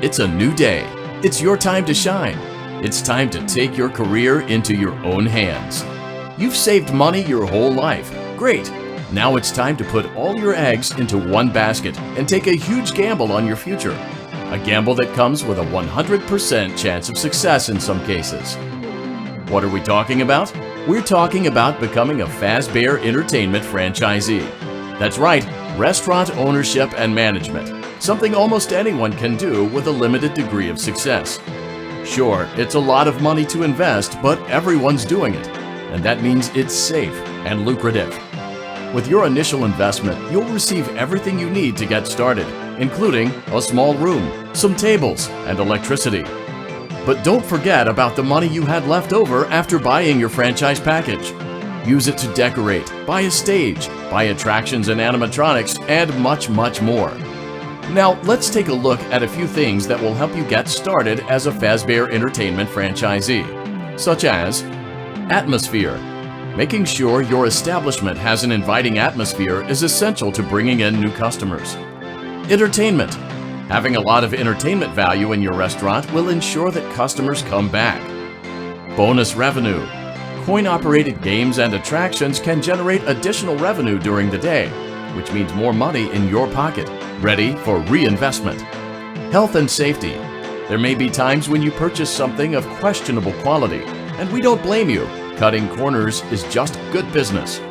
It's a new day. It's your time to shine. It's time to take your career into your own hands. You've saved money your whole life. Great. Now it's time to put all your eggs into one basket and take a huge gamble on your future. A gamble that comes with a 100% chance of success in some cases. What are we talking about? We're talking about becoming a Fazbear Entertainment franchisee. That's right, restaurant ownership and management. Something almost anyone can do with a limited degree of success. Sure, it's a lot of money to invest, but everyone's doing it. And that means it's safe and lucrative. With your initial investment, you'll receive everything you need to get started, including a small room, some tables, and electricity. But don't forget about the money you had left over after buying your franchise package. Use it to decorate, buy a stage, buy attractions and animatronics, and much, much more. Now, let's take a look at a few things that will help you get started as a Fazbear Entertainment franchisee, such as atmosphere. Making sure your establishment has an inviting atmosphere is essential to bringing in new customers. Entertainment. Having a lot of entertainment value in your restaurant will ensure that customers come back. Bonus revenue. Coin-operated games and attractions can generate additional revenue during the day, which means more money in your pocket, ready for reinvestment. Health and safety. There may be times when you purchase something of questionable quality, and we don't blame you. Cutting corners is just good business.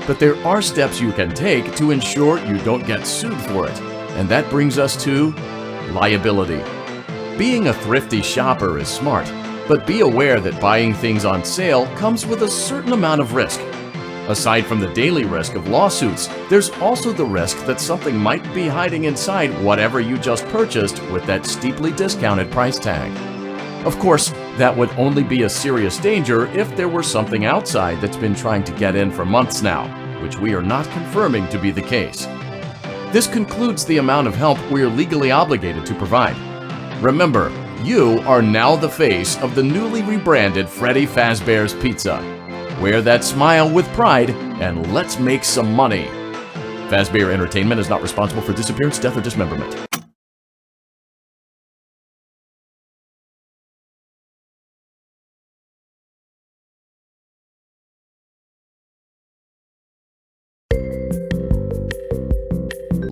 But there are steps you can take to ensure you don't get sued for it. And that brings us to liability. Being a thrifty shopper is smart, but be aware that buying things on sale comes with a certain amount of risk. Aside from the daily risk of lawsuits, there's also the risk that something might be hiding inside whatever you just purchased with that steeply discounted price tag. Of course, that would only be a serious danger if there were something outside that's been trying to get in for months now, which we are not confirming to be the case. This concludes the amount of help we are legally obligated to provide. Remember, you are now the face of the newly rebranded Freddy Fazbear's Pizza. Wear that smile with pride and let's make some money. Fazbear Entertainment is not responsible for disappearance, death, or dismemberment.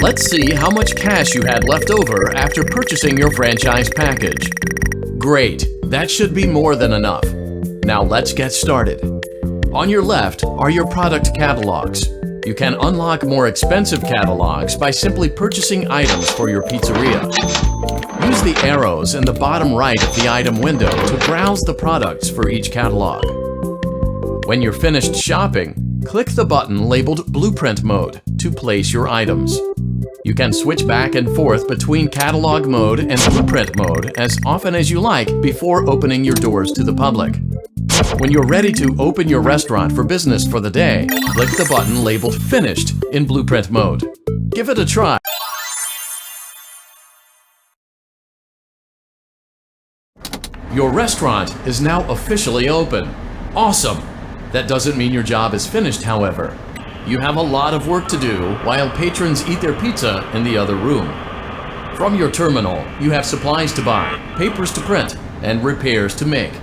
Let's see how much cash you had left over after purchasing your franchise package. Great, that should be more than enough. Now let's get started. On your left are your product catalogs. You can unlock more expensive catalogs by simply purchasing items for your pizzeria. Use the arrows in the bottom right of the item window to browse the products for each catalog. When you're finished shopping, click the button labeled Blueprint Mode to place your items. You can switch back and forth between Catalog Mode and Blueprint Mode as often as you like before opening your doors to the public. When you're ready to open your restaurant for business for the day, click the button labeled Finished in Blueprint Mode. Give it a try. Your restaurant is now officially open. Awesome! That doesn't mean your job is finished, however. You have a lot of work to do while patrons eat their pizza in the other room. From your terminal, you have supplies to buy, papers to print, and repairs to make.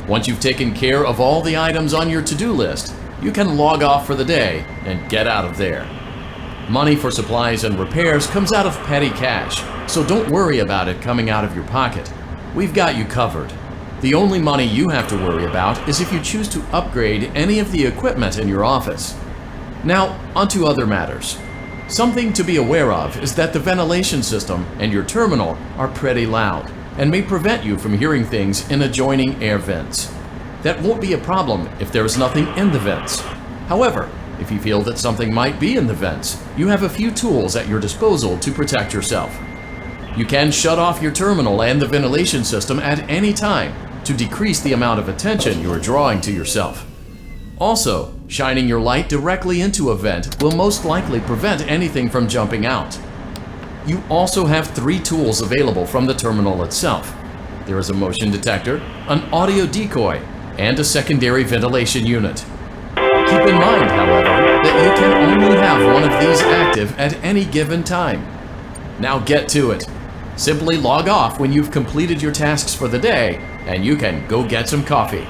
Once you've taken care of all the items on your to-do list, you can log off for the day and get out of there. Money for supplies and repairs comes out of petty cash, so don't worry about it coming out of your pocket. We've got you covered. The only money you have to worry about is if you choose to upgrade any of the equipment in your office. Now, onto other matters. Something to be aware of is that the ventilation system and your terminal are pretty loud and may prevent you from hearing things in adjoining air vents. That won't be a problem if there is nothing in the vents. However, if you feel that something might be in the vents, you have a few tools at your disposal to protect yourself. You can shut off your terminal and the ventilation system at any time to decrease the amount of attention you are drawing to yourself. Also, shining your light directly into a vent will most likely prevent anything from jumping out. You also have 3 tools available from the terminal itself. There is a motion detector, an audio decoy, and a secondary ventilation unit. Keep in mind, however, that you can only have one of these active at any given time. Now get to it. Simply log off when you've completed your tasks for the day, and you can go get some coffee.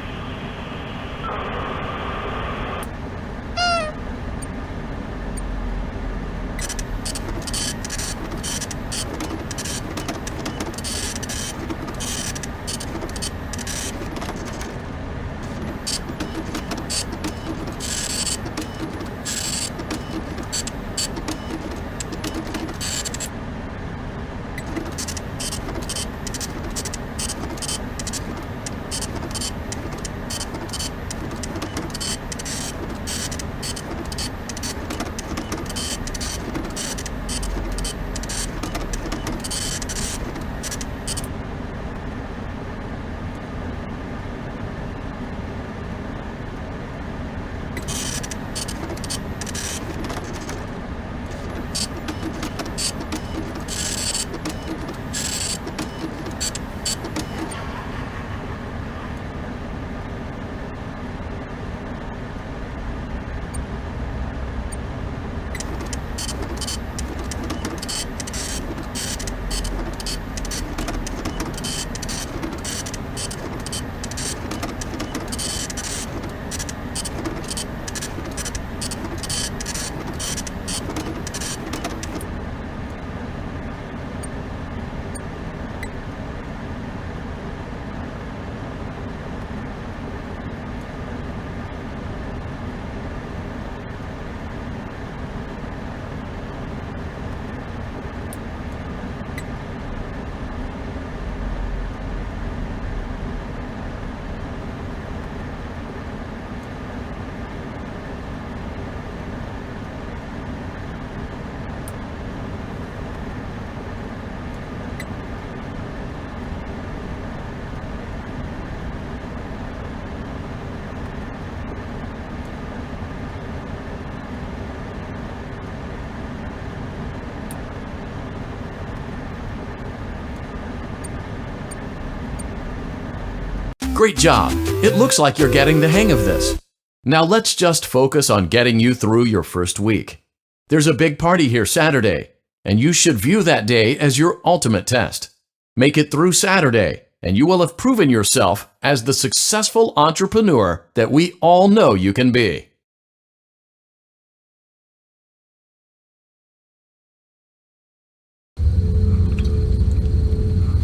Great job! It looks like you're getting the hang of this. Now let's just focus on getting you through your first week. There's a big party here Saturday, and you should view that day as your ultimate test. Make it through Saturday, and you will have proven yourself as the successful entrepreneur that we all know you can be.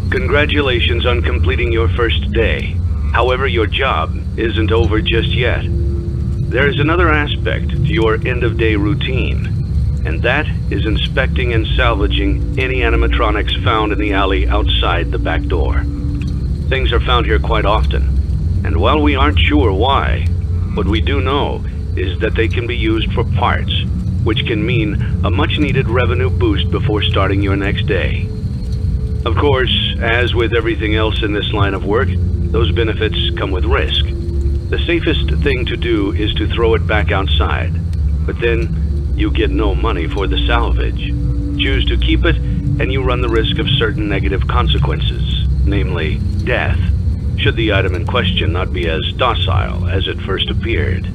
Congratulations on completing your first day. However, your job isn't over just yet. There is another aspect to your end-of-day routine, and that is inspecting and salvaging any animatronics found in the alley outside the back door. Things are found here quite often, and while we aren't sure why, what we do know is that they can be used for parts, which can mean a much-needed revenue boost before starting your next day. Of course, as with everything else in this line of work, those benefits come with risk. The safest thing to do is to throw it back outside, but then you get no money for the salvage. Choose to keep it, and you run the risk of certain negative consequences, namely death, should the item in question not be as docile as it first appeared.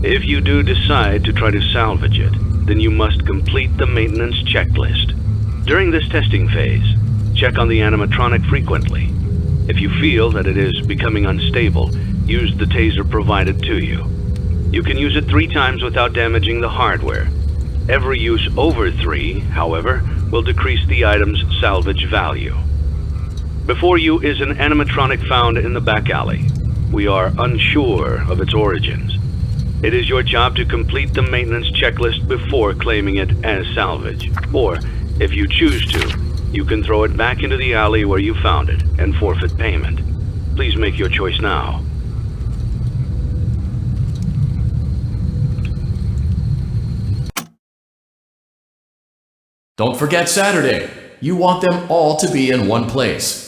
If you do decide to try to salvage it, then you must complete the maintenance checklist. During this testing phase, check on the animatronic frequently. If you feel that it is becoming unstable, use the taser provided to you. You can use it 3 times without damaging the hardware. Every use over 3, however, will decrease the item's salvage value. Before you is an animatronic found in the back alley. We are unsure of its origins. It is your job to complete the maintenance checklist before claiming it as salvage. Or, if you choose to, you can throw it back into the alley where you found it and forfeit payment. Please make your choice now. Don't forget Saturday. You want them all to be in one place.